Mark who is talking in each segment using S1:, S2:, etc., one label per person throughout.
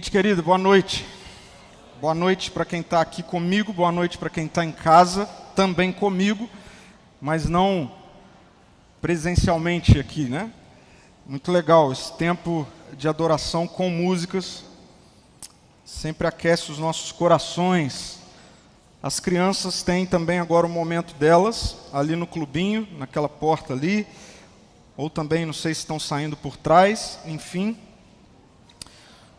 S1: Gente querida, boa noite. Boa noite para quem está aqui comigo, boa noite para quem está em casa, também comigo, mas não presencialmente aqui, né? Muito legal esse tempo de adoração com músicas, sempre aquece os nossos corações. As crianças têm também agora o momento delas, ali no clubinho, naquela porta ali, ou também, não sei se estão saindo por trás, enfim.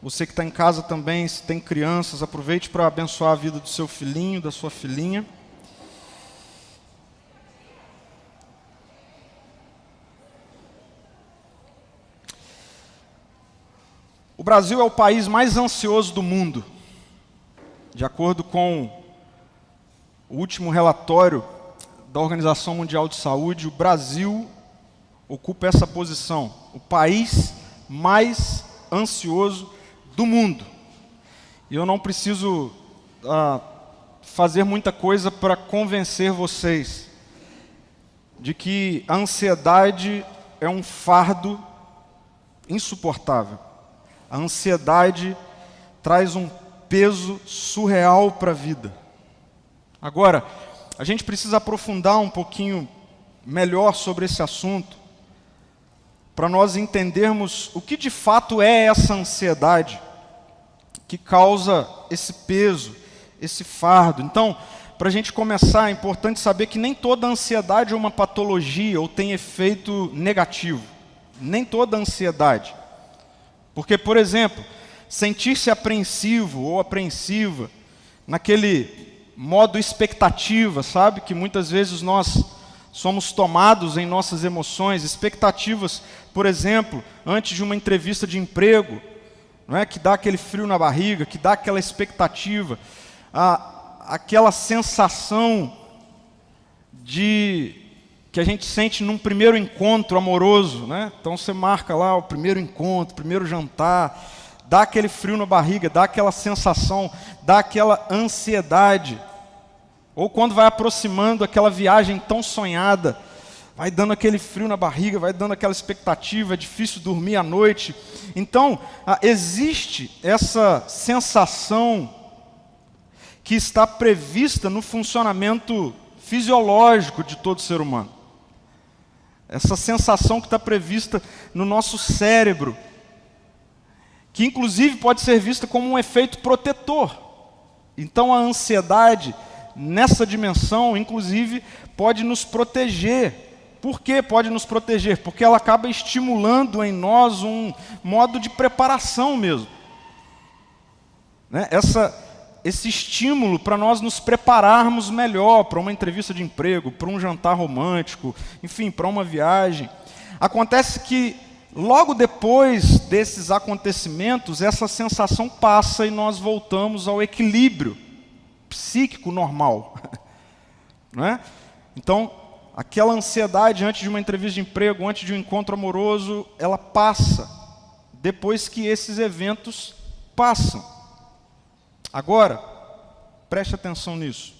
S1: Você que está em casa também, se tem crianças, aproveite para abençoar a vida do seu filhinho, da sua filhinha. O Brasil é o país mais ansioso do mundo. De acordo com o último relatório da Organização Mundial de Saúde, o Brasil ocupa essa posição, o país mais ansioso do mundo. E eu não preciso fazer muita coisa para convencer vocês de que a ansiedade é um fardo insuportável. A ansiedade traz um peso surreal para a vida. Agora, a gente precisa aprofundar um pouquinho melhor sobre esse assunto, para nós entendermos o que de fato é essa ansiedade que causa esse peso, esse fardo. Então, para a gente começar, é importante saber que nem toda ansiedade é uma patologia ou tem efeito negativo. Nem toda ansiedade. Porque, por exemplo, sentir-se apreensivo ou apreensiva, naquele modo expectativa, sabe? Que muitas vezes nós somos tomados em nossas emoções, expectativas, por exemplo, antes de uma entrevista de emprego, não é? Que dá aquele frio na barriga, que dá aquela expectativa, aquela sensação que a gente sente num primeiro encontro amoroso, né? Então você marca lá o primeiro encontro, o primeiro jantar, dá aquele frio na barriga, dá aquela sensação, dá aquela ansiedade. Ou quando vai aproximando aquela viagem tão sonhada, vai dando aquele frio na barriga, vai dando aquela expectativa, é difícil dormir à noite. Então, existe essa sensação que está prevista no funcionamento fisiológico de todo ser humano. Essa sensação que está prevista no nosso cérebro, que inclusive pode ser vista como um efeito protetor. Então a ansiedade, nessa dimensão, inclusive, pode nos proteger. Por que pode nos proteger? Porque ela acaba estimulando em nós um modo de preparação mesmo. Né? Esse estímulo para nós nos prepararmos melhor para uma entrevista de emprego, para um jantar romântico, enfim, para uma viagem. Acontece que logo depois desses acontecimentos, essa sensação passa e nós voltamos ao equilíbrio psíquico normal. Não é? Então, aquela ansiedade antes de uma entrevista de emprego, antes de um encontro amoroso, ela passa depois que esses eventos passam. Agora, preste atenção nisso.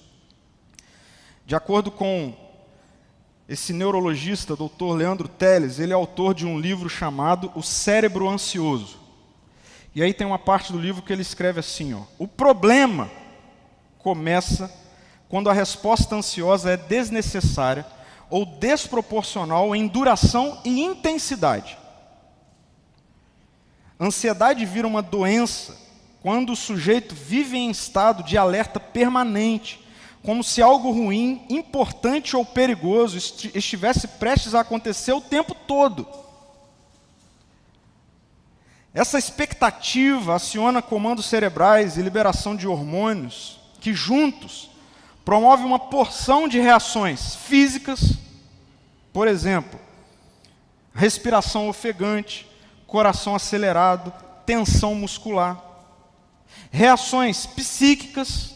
S1: De acordo com esse neurologista, Dr. Leandro Teles, ele é autor de um livro chamado O Cérebro Ansioso. E aí tem uma parte do livro que ele escreve assim, o problema começa quando a resposta ansiosa é desnecessária ou desproporcional em duração e intensidade. Ansiedade vira uma doença quando o sujeito vive em estado de alerta permanente, como se algo ruim, importante ou perigoso estivesse prestes a acontecer o tempo todo. Essa expectativa aciona comandos cerebrais e liberação de hormônios que juntos promove uma porção de reações físicas, por exemplo, respiração ofegante, coração acelerado, tensão muscular. Reações psíquicas,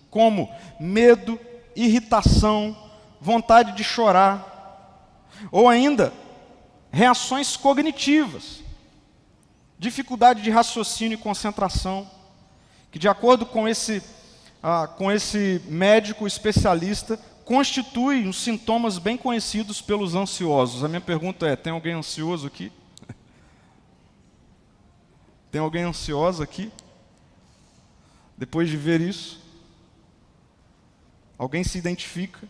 S1: como medo, irritação, vontade de chorar. Ou ainda, reações cognitivas, dificuldade de raciocínio e concentração, que de acordo com esse médico especialista, constitui uns sintomas bem conhecidos pelos ansiosos. A minha pergunta é, tem alguém ansioso aqui? Tem alguém ansioso aqui? Depois de ver isso, alguém se identifica?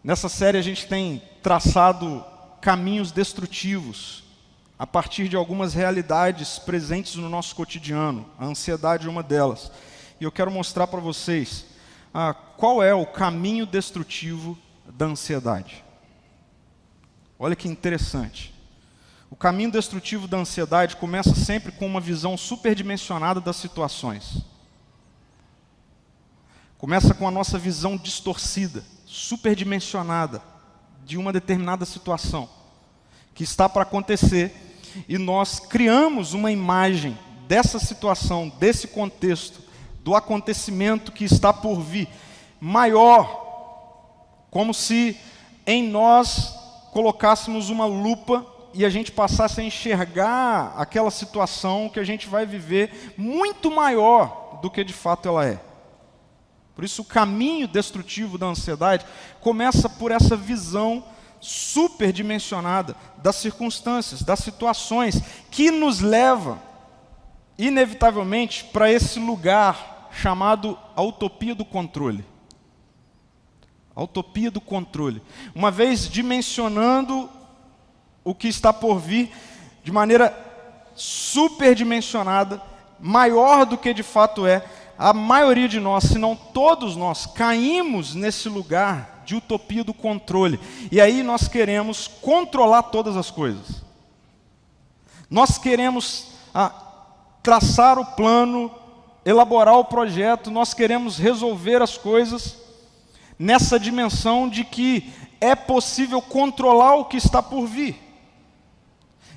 S1: Nessa série a gente tem traçado caminhos destrutivos a partir de algumas realidades presentes no nosso cotidiano. A ansiedade é uma delas. E eu quero mostrar para vocês qual é o caminho destrutivo da ansiedade. Olha que interessante. O caminho destrutivo da ansiedade começa sempre com uma visão superdimensionada das situações. Começa com a nossa visão distorcida, superdimensionada de uma determinada situação que está para acontecer, e nós criamos uma imagem dessa situação, desse contexto, do acontecimento que está por vir, maior, como se em nós colocássemos uma lupa e a gente passasse a enxergar aquela situação que a gente vai viver muito maior do que de fato ela é. Por isso o caminho destrutivo da ansiedade começa por essa visão superdimensionada das circunstâncias, das situações, que nos leva, inevitavelmente, para esse lugar chamado a utopia do controle. A utopia do controle. Uma vez dimensionando o que está por vir de maneira superdimensionada, maior do que de fato é, a maioria de nós, se não todos nós, caímos nesse lugar de utopia do controle. E aí nós queremos controlar todas as coisas. Nós queremos traçar o plano, elaborar o projeto, nós queremos resolver as coisas nessa dimensão de que é possível controlar o que está por vir.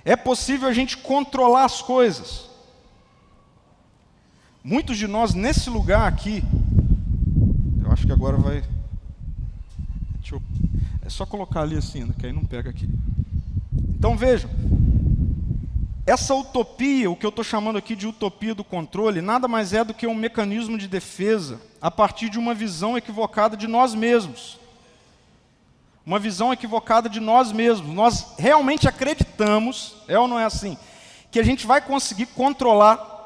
S1: É possível a gente controlar as coisas. Muitos de nós nesse lugar aqui, eu acho que agora vai... É só colocar ali assim, que aí não pega aqui. Então vejam, essa utopia, o que eu estou chamando aqui de utopia do controle, nada mais é do que um mecanismo de defesa a partir de uma visão equivocada de nós mesmos. Uma visão equivocada de nós mesmos. Nós realmente acreditamos, é ou não é assim, que a gente vai conseguir controlar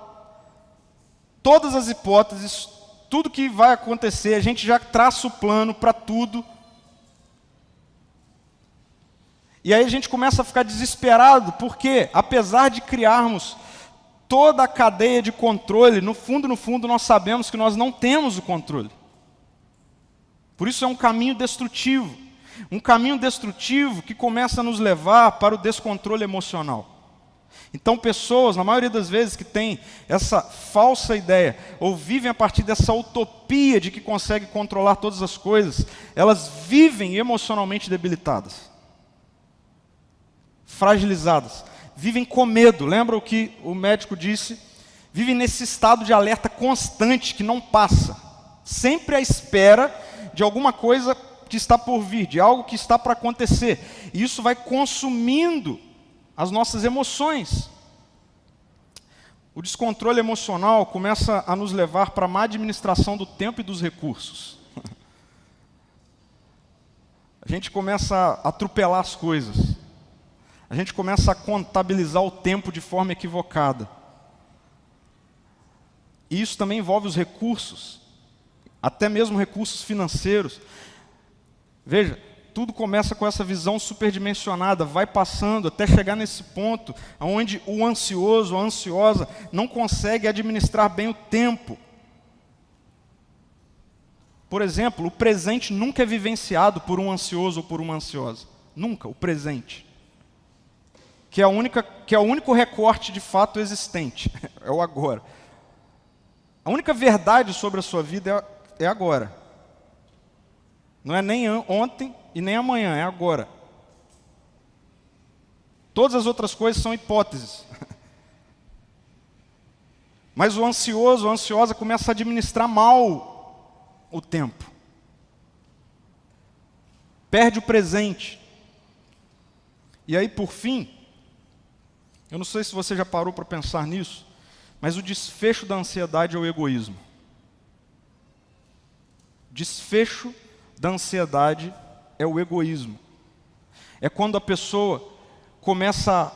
S1: todas as hipóteses, tudo que vai acontecer, a gente já traça o plano para tudo. E aí a gente começa a ficar desesperado, porque apesar de criarmos toda a cadeia de controle, no fundo, nós sabemos que nós não temos o controle. Por isso é um caminho destrutivo. Um caminho destrutivo que começa a nos levar para o descontrole emocional. Então pessoas, na maioria das vezes, que têm essa falsa ideia, ou vivem a partir dessa utopia de que conseguem controlar todas as coisas, elas vivem emocionalmente debilitadas. Fragilizadas, vivem com medo. Lembra o que o médico disse? Vivem nesse estado de alerta constante que não passa, sempre à espera de alguma coisa que está por vir, de algo que está para acontecer. E isso vai consumindo as nossas emoções. O descontrole emocional começa a nos levar para a má administração do tempo e dos recursos. A gente começa a atropelar as coisas. A gente começa a contabilizar o tempo de forma equivocada. E isso também envolve os recursos, até mesmo recursos financeiros. Veja, tudo começa com essa visão superdimensionada, vai passando até chegar nesse ponto onde o ansioso, a ansiosa, não consegue administrar bem o tempo. Por exemplo, o presente nunca é vivenciado por um ansioso ou por uma ansiosa. Nunca, o presente. Que é o único recorte de fato existente, é o agora. A única verdade sobre a sua vida é agora. Não é nem ontem e nem amanhã, é agora. Todas as outras coisas são hipóteses. Mas o ansioso, a ansiosa começa a administrar mal o tempo. Perde o presente. E aí, por fim, eu não sei se você já parou para pensar nisso, mas o desfecho da ansiedade é o egoísmo. Desfecho da ansiedade é o egoísmo. É quando a pessoa começa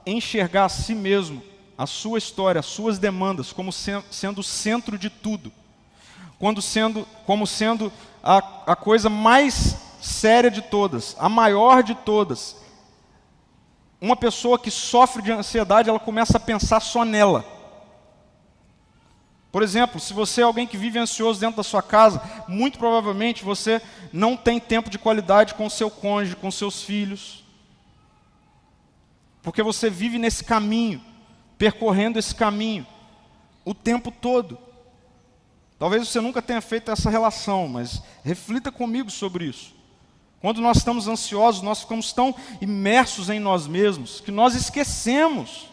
S1: a enxergar a si mesmo a sua história, as suas demandas como sendo o centro de tudo, como sendo a coisa mais séria de todas, a maior de todas. Uma pessoa que sofre de ansiedade, ela começa a pensar só nela. Por exemplo, se você é alguém que vive ansioso dentro da sua casa, muito provavelmente você não tem tempo de qualidade com o seu cônjuge, com seus filhos. Porque você vive nesse caminho, percorrendo esse caminho, o tempo todo. Talvez você nunca tenha feito essa relação, mas reflita comigo sobre isso. Quando nós estamos ansiosos, nós ficamos tão imersos em nós mesmos, que nós esquecemos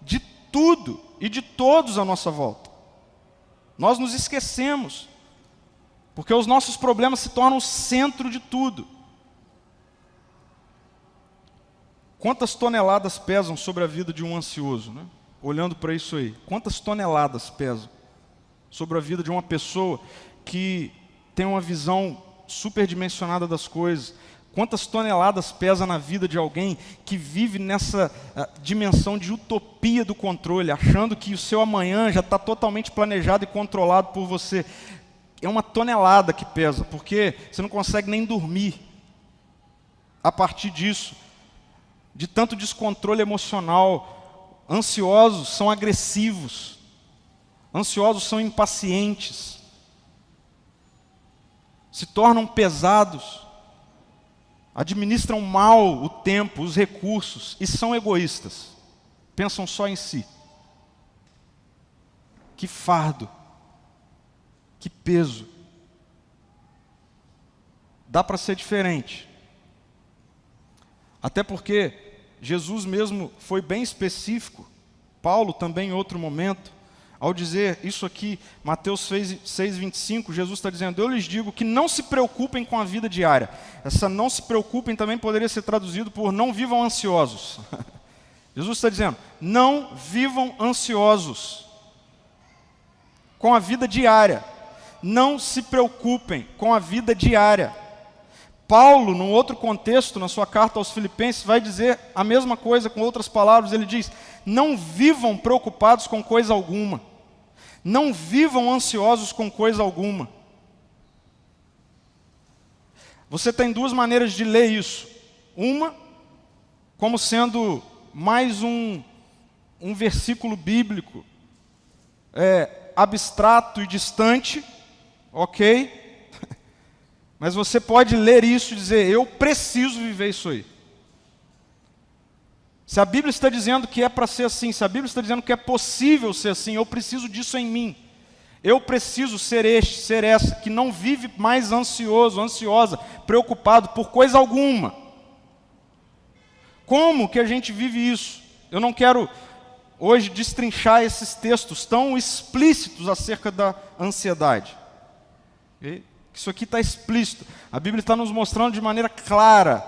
S1: de tudo e de todos à nossa volta. Nós nos esquecemos, porque os nossos problemas se tornam o centro de tudo. Quantas toneladas pesam sobre a vida de um ansioso, né? Olhando para isso aí, quantas toneladas pesam sobre a vida de uma pessoa que tem uma visão superdimensionada das coisas? Quantas toneladas pesa na vida de alguém que vive nessa dimensão de utopia do controle, achando que o seu amanhã já está totalmente planejado e controlado por você? É uma tonelada que pesa, porque você não consegue nem dormir a partir disso, de tanto descontrole emocional. Ansiosos são agressivos, ansiosos são impacientes, se tornam pesados, administram mal o tempo, os recursos e são egoístas. Pensam só em si. Que fardo, que peso. Dá para ser diferente. Até porque Jesus mesmo foi bem específico, Paulo também em outro momento, ao dizer isso aqui, Mateus 6:25, Jesus está dizendo: eu lhes digo que não se preocupem com a vida diária. Essa não se preocupem também poderia ser traduzido por não vivam ansiosos. Jesus está dizendo, não vivam ansiosos com a vida diária. Não se preocupem com a vida diária. Paulo, num outro contexto, na sua carta aos Filipenses, vai dizer a mesma coisa com outras palavras. Ele diz, não vivam preocupados com coisa alguma. Não vivam ansiosos com coisa alguma. Você tem duas maneiras de ler isso. Uma, como sendo mais um versículo bíblico, abstrato e distante, ok? Mas você pode ler isso e dizer, eu preciso viver isso aí. Se a Bíblia está dizendo que é para ser assim, se a Bíblia está dizendo que é possível ser assim, eu preciso disso em mim. Eu preciso ser este, ser essa, que não vive mais ansioso, ansiosa, preocupado por coisa alguma. Como que a gente vive isso? Eu não quero hoje destrinchar esses textos tão explícitos acerca da ansiedade. Okay? Isso aqui está explícito. A Bíblia está nos mostrando de maneira clara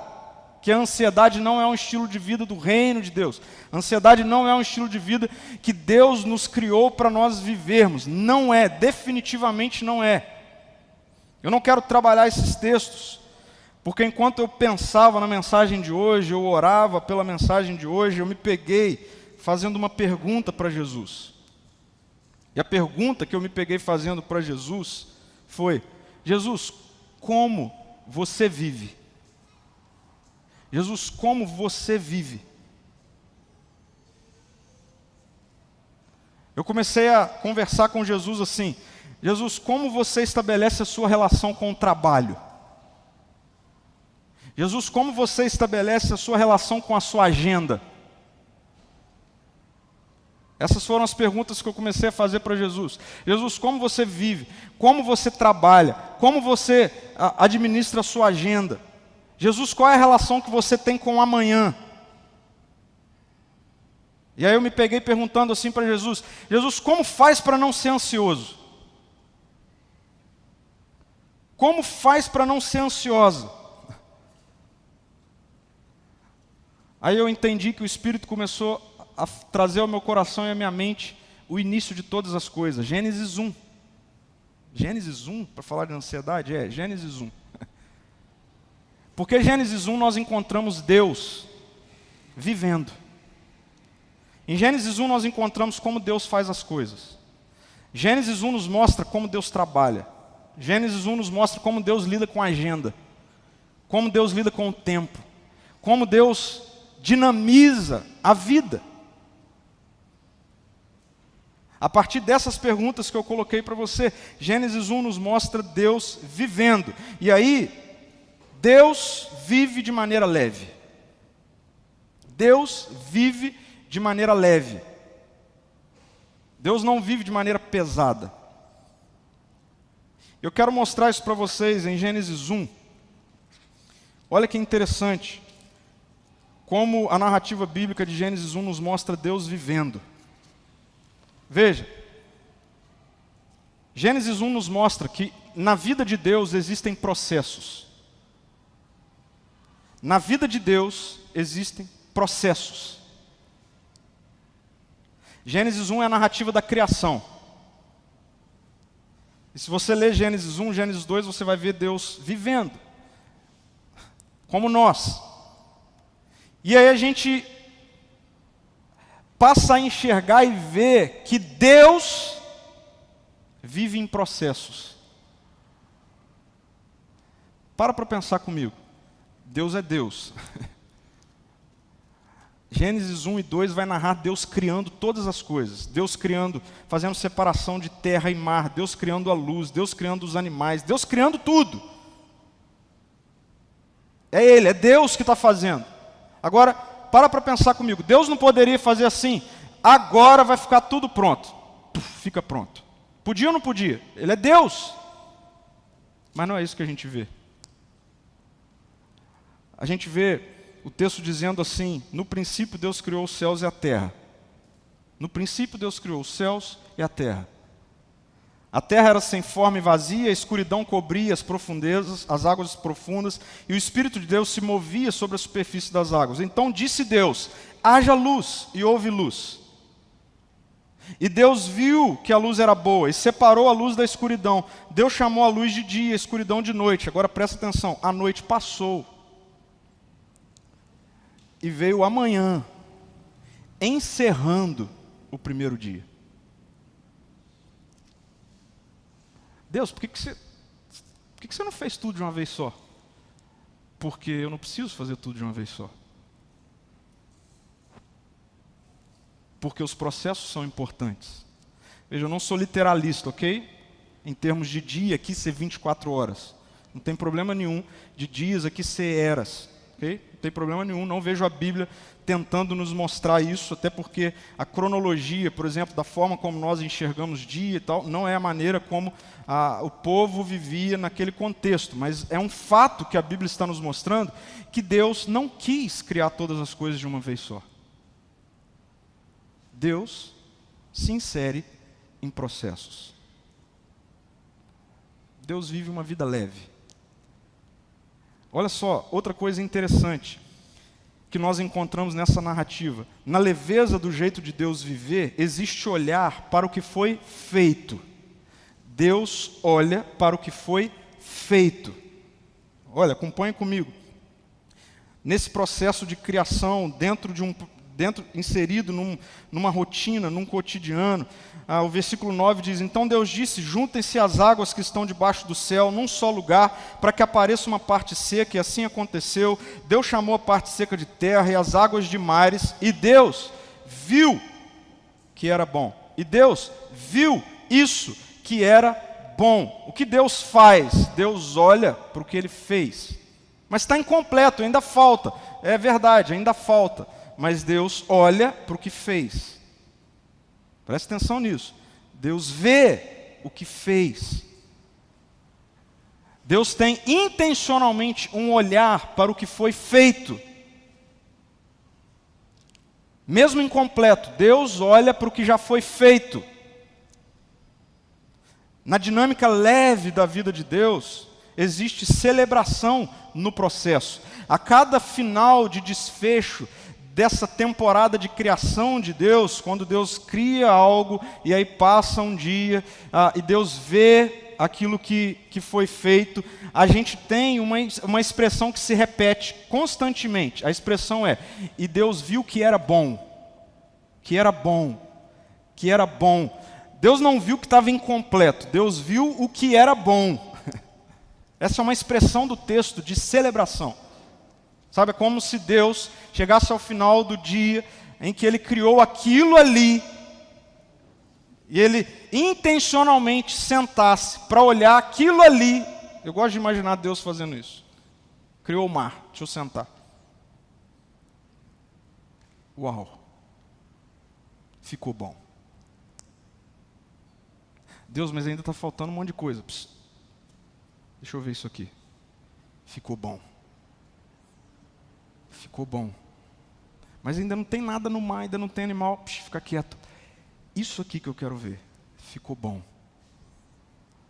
S1: que a ansiedade não é um estilo de vida do reino de Deus. A ansiedade não é um estilo de vida que Deus nos criou para nós vivermos. Não é, definitivamente não é. Eu não quero trabalhar esses textos, porque enquanto eu pensava na mensagem de hoje, eu orava pela mensagem de hoje, eu me peguei fazendo uma pergunta para Jesus. E a pergunta que eu me peguei fazendo para Jesus foi, Jesus, como você vive? Jesus, como você vive? Eu comecei a conversar com Jesus assim, Jesus, como você estabelece a sua relação com o trabalho? Jesus, como você estabelece a sua relação com a sua agenda? Essas foram as perguntas que eu comecei a fazer para Jesus. Jesus, como você vive? Como você trabalha? Como você administra a sua agenda? Jesus, qual é a relação que você tem com o amanhã? E aí eu me peguei perguntando assim para Jesus, Jesus, como faz para não ser ansioso? Como faz para não ser ansiosa? Aí eu entendi que o Espírito começou a trazer ao meu coração e à minha mente o início de todas as coisas. Gênesis 1. Gênesis 1, para falar de ansiedade, Gênesis 1. Porque Gênesis 1 nós encontramos Deus vivendo. Em Gênesis 1 nós encontramos como Deus faz as coisas. Gênesis 1 nos mostra como Deus trabalha. Gênesis 1 nos mostra como Deus lida com a agenda, como Deus lida com o tempo, como Deus dinamiza a vida. A partir dessas perguntas que eu coloquei para você, Gênesis 1 nos mostra Deus vivendo. E aí, Deus vive de maneira leve. Deus vive de maneira leve. Deus não vive de maneira pesada. Eu quero mostrar isso para vocês em Gênesis 1. Olha que interessante como a narrativa bíblica de Gênesis 1 nos mostra Deus vivendo. Veja, Gênesis 1 nos mostra que na vida de Deus existem processos. Na vida de Deus existem processos. Gênesis 1 é a narrativa da criação. E se você ler Gênesis 1, Gênesis 2, você vai ver Deus vivendo, como nós. E aí a gente passa a enxergar e ver que Deus vive em processos. Para pensar comigo. Deus é Deus. Gênesis 1 e 2 vai narrar Deus criando todas as coisas. Deus criando, fazendo separação de terra e mar. Deus criando a luz. Deus criando os animais. Deus criando tudo. É Ele, é Deus que está fazendo. Agora, para pensar comigo. Deus não poderia fazer assim, agora vai ficar tudo pronto. Fica pronto. Podia ou não podia? Ele é Deus. Mas não é isso que a gente vê. A gente vê o texto dizendo assim: no princípio Deus criou os céus e a terra. No princípio Deus criou os céus e a terra. A terra era sem forma e vazia, a escuridão cobria as profundezas, as águas profundas, e o Espírito de Deus se movia sobre a superfície das águas. Então disse Deus: haja luz, e houve luz. E Deus viu que a luz era boa, e separou a luz da escuridão. Deus chamou a luz de dia, a escuridão de noite. Agora presta atenção, a noite passou. E veio amanhã, encerrando o primeiro dia. Deus, por que você não fez tudo de uma vez só? Porque eu não preciso fazer tudo de uma vez só. Porque os processos são importantes. Veja, eu não sou literalista, ok? Em termos de dia aqui ser 24 horas. Não tem problema nenhum de dias aqui ser eras. Okay? Não tem problema nenhum, não vejo a Bíblia tentando nos mostrar isso, até porque a cronologia, por exemplo, da forma como nós enxergamos dia e tal, não é a maneira como o povo vivia naquele contexto, mas é um fato que a Bíblia está nos mostrando, que Deus não quis criar todas as coisas de uma vez só. Deus se insere em processos. Deus vive uma vida leve. Olha só, outra coisa interessante que nós encontramos nessa narrativa. Na leveza do jeito de Deus viver, existe olhar para o que foi feito. Deus olha para o que foi feito. Olha, acompanhe comigo. Nesse processo de criação, inserido numa rotina, num cotidiano, o versículo 9 diz: então Deus disse, juntem-se as águas que estão debaixo do céu num só lugar, para que apareça uma parte seca, e assim aconteceu. Deus chamou a parte seca de terra e as águas de mares, e Deus viu que era bom. E Deus viu isso que era bom. O que Deus faz? Deus olha para o que Ele fez. Mas está incompleto, ainda falta. É verdade, ainda falta. Mas Deus olha para o que fez. Presta atenção nisso. Deus vê o que fez. Deus tem intencionalmente um olhar para o que foi feito. Mesmo incompleto, Deus olha para o que já foi feito. Na dinâmica leve da vida de Deus, existe celebração no processo. A cada final de desfecho dessa temporada de criação de Deus, quando Deus cria algo e aí passa um dia e Deus vê aquilo que foi feito, a gente tem uma expressão que se repete constantemente. A expressão é: e Deus viu que era bom. que era bom, que era bom. Deus não viu que estava incompleto, Deus viu o que era bom. Essa é uma expressão do texto de celebração. Sabe, é como se Deus chegasse ao final do dia em que Ele criou aquilo ali, e Ele intencionalmente sentasse para olhar aquilo ali. Eu gosto de imaginar Deus fazendo isso. Criou o mar, deixa eu sentar. Uau, ficou bom. Deus, mas ainda está faltando um monte de coisa. Psst. Deixa eu ver isso aqui. Ficou bom. Ficou bom. Mas ainda não tem nada no mar, ainda não tem animal. Psst, fica quieto. Isso aqui que eu quero ver. Ficou bom.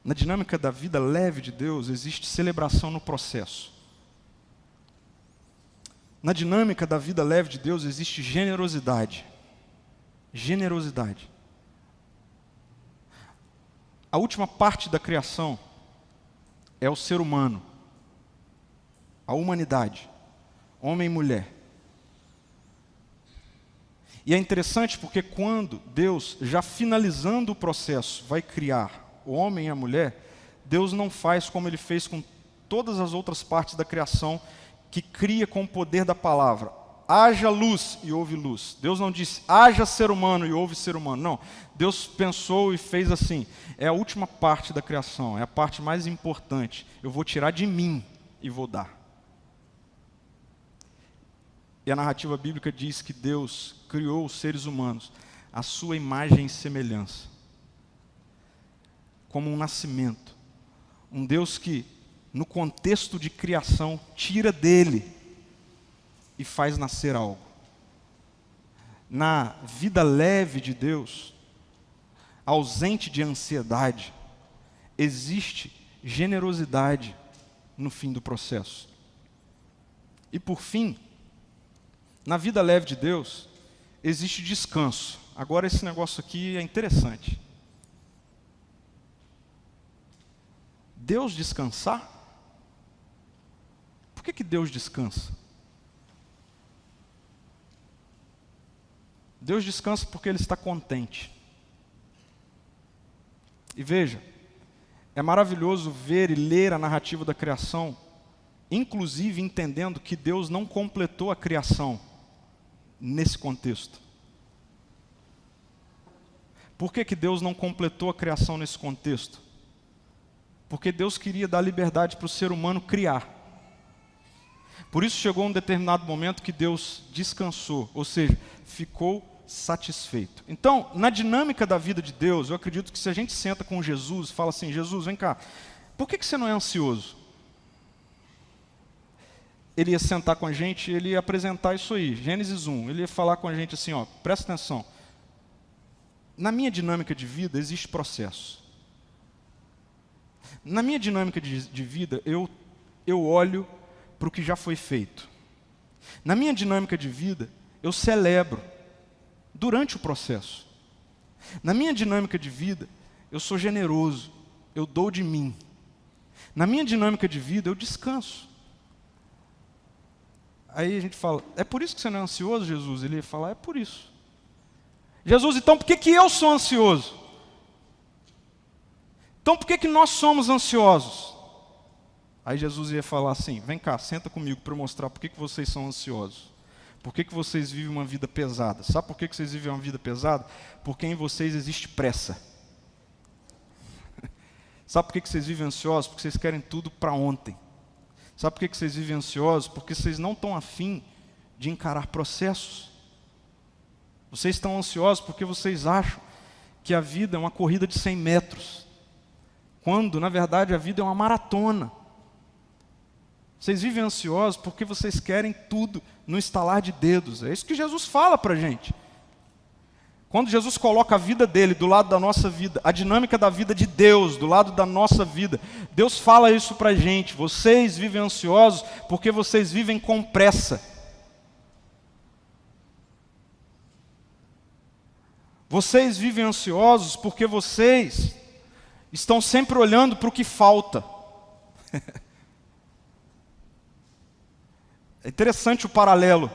S1: Na dinâmica da vida leve de Deus, existe celebração no processo. Na dinâmica da vida leve de Deus, existe generosidade. Generosidade. A última parte da criação é o ser humano, a humanidade, homem e mulher. E é interessante porque quando Deus, já finalizando o processo, vai criar o homem e a mulher, Deus não faz como Ele fez com todas as outras partes da criação, que cria com o poder da palavra. Haja luz e houve luz. Deus não disse, haja ser humano e houve ser humano. Não, Deus pensou e fez assim. É a última parte da criação, é a parte mais importante. Eu vou tirar de mim e vou dar. E a narrativa bíblica diz que Deus criou os seres humanos à sua imagem e semelhança. Como um nascimento. Um Deus que, no contexto de criação, tira dele e faz nascer algo. Na vida leve de Deus, ausente de ansiedade, existe generosidade no fim do processo. E por fim, na vida leve de Deus, existe descanso. Agora esse negócio aqui é interessante. Deus descansar? Por que Deus descansa? Deus descansa porque Ele está contente. E veja, é maravilhoso ver e ler a narrativa da criação, inclusive entendendo que Deus não completou a criação nesse contexto. Por que Deus não completou a criação nesse contexto? Porque Deus queria dar liberdade para o ser humano criar. Por isso chegou um determinado momento que Deus descansou, ou seja, ficou satisfeito. Então, na dinâmica da vida de Deus, eu acredito que se a gente senta com Jesus e fala assim, Jesus, vem cá, por que você não é ansioso? Ele ia sentar com a gente, ele ia apresentar isso aí, Gênesis 1, ele ia falar com a gente assim, ó, presta atenção, na minha dinâmica de vida existe processo. Na minha dinâmica de vida, eu olho para o que já foi feito. Na minha dinâmica de vida, eu celebro durante o processo. Na minha dinâmica de vida, eu sou generoso, eu dou de mim. Na minha dinâmica de vida, eu descanso. Aí a gente fala, é por isso que você não é ansioso, Jesus? Ele ia falar, é por isso. Jesus, então por que eu sou ansioso? Então por que nós somos ansiosos? Aí Jesus ia falar assim, vem cá, senta comigo para eu mostrar por que vocês são ansiosos. Por que vocês vivem uma vida pesada? Sabe por que vocês vivem uma vida pesada? Porque em vocês existe pressa. Sabe por que vocês vivem ansiosos? Porque vocês querem tudo para ontem. Sabe por que vocês vivem ansiosos? Porque vocês não estão afim de encarar processos. Vocês estão ansiosos porque vocês acham que a vida é uma corrida de 100 metros. Quando, na verdade, a vida é uma maratona. Vocês vivem ansiosos porque vocês querem tudo no estalar de dedos. É isso que Jesus fala para a gente. Quando Jesus coloca a vida dele do lado da nossa vida, a dinâmica da vida de Deus do lado da nossa vida, Deus fala isso para a gente. Vocês vivem ansiosos porque vocês vivem com pressa. Vocês vivem ansiosos porque vocês estão sempre olhando para o que falta. É interessante o paralelo.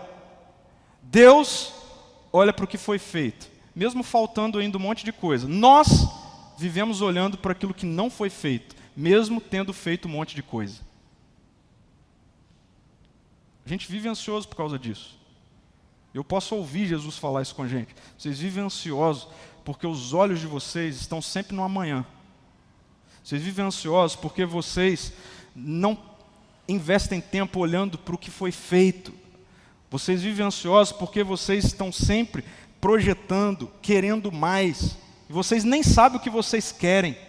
S1: Deus olha para o que foi feito, mesmo faltando ainda um monte de coisa. Nós vivemos olhando para aquilo que não foi feito, mesmo tendo feito um monte de coisa. A gente vive ansioso por causa disso. Eu posso ouvir Jesus falar isso com a gente. Vocês vivem ansiosos porque os olhos de vocês estão sempre no amanhã. Vocês vivem ansiosos porque vocês não investem tempo olhando para o que foi feito. Vocês vivem ansiosos porque vocês estão sempre projetando, querendo mais. E vocês nem sabem o que vocês querem.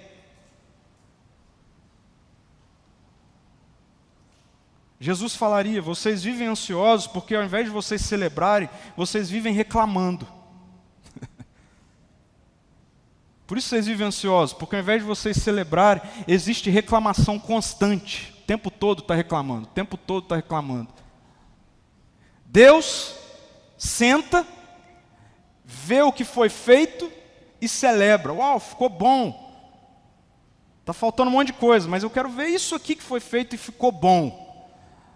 S1: Jesus falaria, vocês vivem ansiosos porque ao invés de vocês celebrarem, vocês vivem reclamando. Por isso vocês vivem ansiosos, porque ao invés de vocês celebrarem, existe reclamação constante. O tempo todo está reclamando, o tempo todo está reclamando. Deus senta, vê o que foi feito e celebra. Uau, ficou bom. Está faltando um monte de coisa, mas eu quero ver isso aqui que foi feito e ficou bom.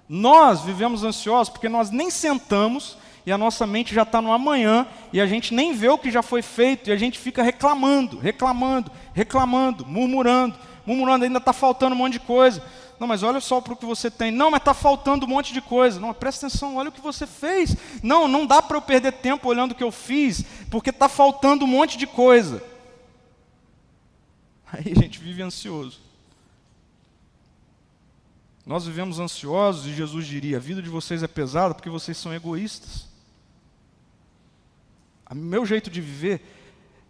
S1: Nós vivemos ansiosos porque nós nem sentamos e a nossa mente já está no amanhã e a gente nem vê o que já foi feito e a gente fica reclamando, murmurando, ainda está faltando um monte de coisa. Não, mas olha só para o que você tem. Não, mas está faltando um monte de coisa. Não, presta atenção, olha o que você fez. Não, não dá para eu perder tempo olhando o que eu fiz, porque está faltando um monte de coisa. Aí a gente vive ansioso. Nós vivemos ansiosos e Jesus diria, a vida de vocês é pesada porque vocês são egoístas. O meu jeito de viver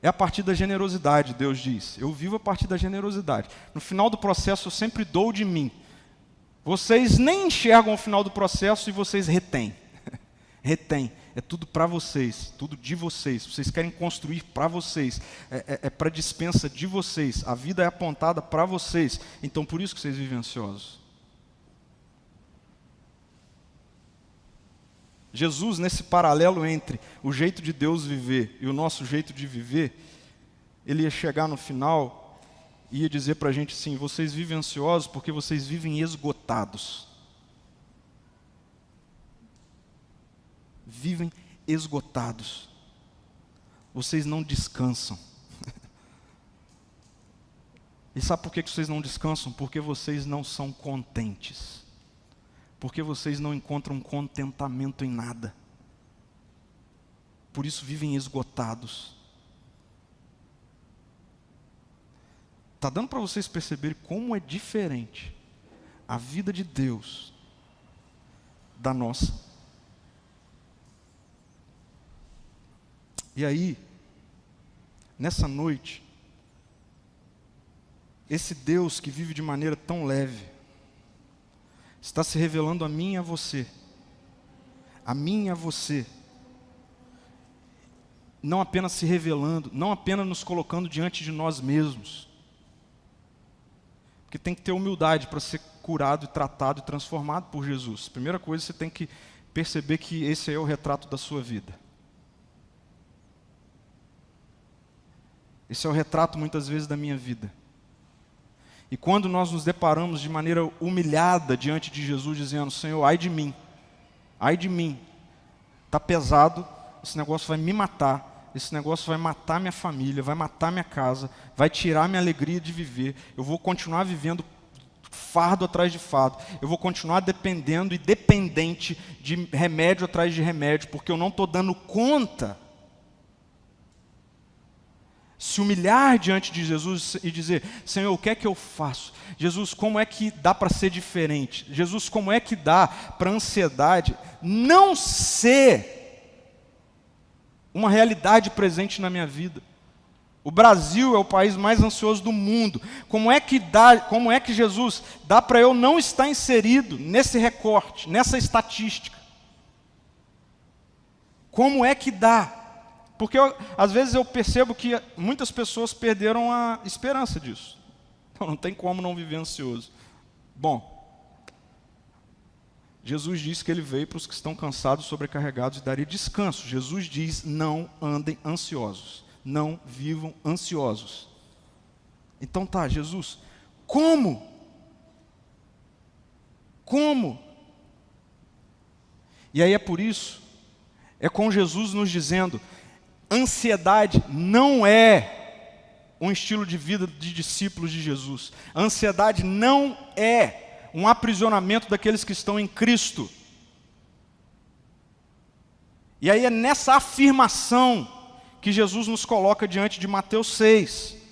S1: é a partir da generosidade, Deus diz. Eu vivo a partir da generosidade. No final do processo eu sempre dou de mim. Vocês nem enxergam o final do processo e vocês retêm. Retém. É tudo para vocês, tudo de vocês. Vocês querem construir para vocês. É para a dispensa de vocês. A vida é apontada para vocês. Então por isso que vocês vivem ansiosos. Jesus, nesse paralelo entre o jeito de Deus viver e o nosso jeito de viver, ele ia chegar no final e ia dizer para a gente assim, vocês vivem ansiosos porque vocês vivem esgotados. Vivem esgotados. Vocês não descansam. E sabe por que vocês não descansam? Porque vocês não são contentes. Porque vocês não encontram contentamento em nada. Por isso vivem esgotados. Está dando para vocês perceberem como é diferente a vida de Deus da nossa? E aí, nessa noite, esse Deus que vive de maneira tão leve, está se revelando a mim e a você. A mim e a você. Não apenas se revelando, não apenas nos colocando diante de nós mesmos. Porque tem que ter humildade para ser curado, tratado e transformado por Jesus. Primeira coisa, você tem que perceber que esse é o retrato da sua vida. Esse é o retrato, muitas vezes, da minha vida. E quando nós nos deparamos de maneira humilhada diante de Jesus, dizendo, Senhor, ai de mim, está pesado, esse negócio vai me matar, esse negócio vai matar minha família, vai matar minha casa, vai tirar minha alegria de viver, eu vou continuar vivendo fardo atrás de fardo, eu vou continuar dependendo e dependente de remédio atrás de remédio, porque eu não estou dando conta. Se humilhar diante de Jesus e dizer, Senhor, o que é que eu faço? Jesus, como é que dá para ser diferente? Jesus, como é que dá para a ansiedade não ser uma realidade presente na minha vida? O Brasil é o país mais ansioso do mundo. Como é que Jesus dá para eu não estar inserido nesse recorte, nessa estatística? Como é que dá? Porque às vezes eu percebo que muitas pessoas perderam a esperança disso. Então não tem como não viver ansioso. Bom, Jesus disse que ele veio para os que estão cansados, sobrecarregados e daria descanso. Jesus diz, não andem ansiosos. Não vivam ansiosos. Então tá, Jesus, como? Como? E aí é por isso, É com Jesus nos dizendo: ansiedade não é um estilo de vida de discípulos de Jesus. A ansiedade não é um aprisionamento daqueles que estão em Cristo. E aí é nessa afirmação que Jesus nos coloca diante de Mateus 6.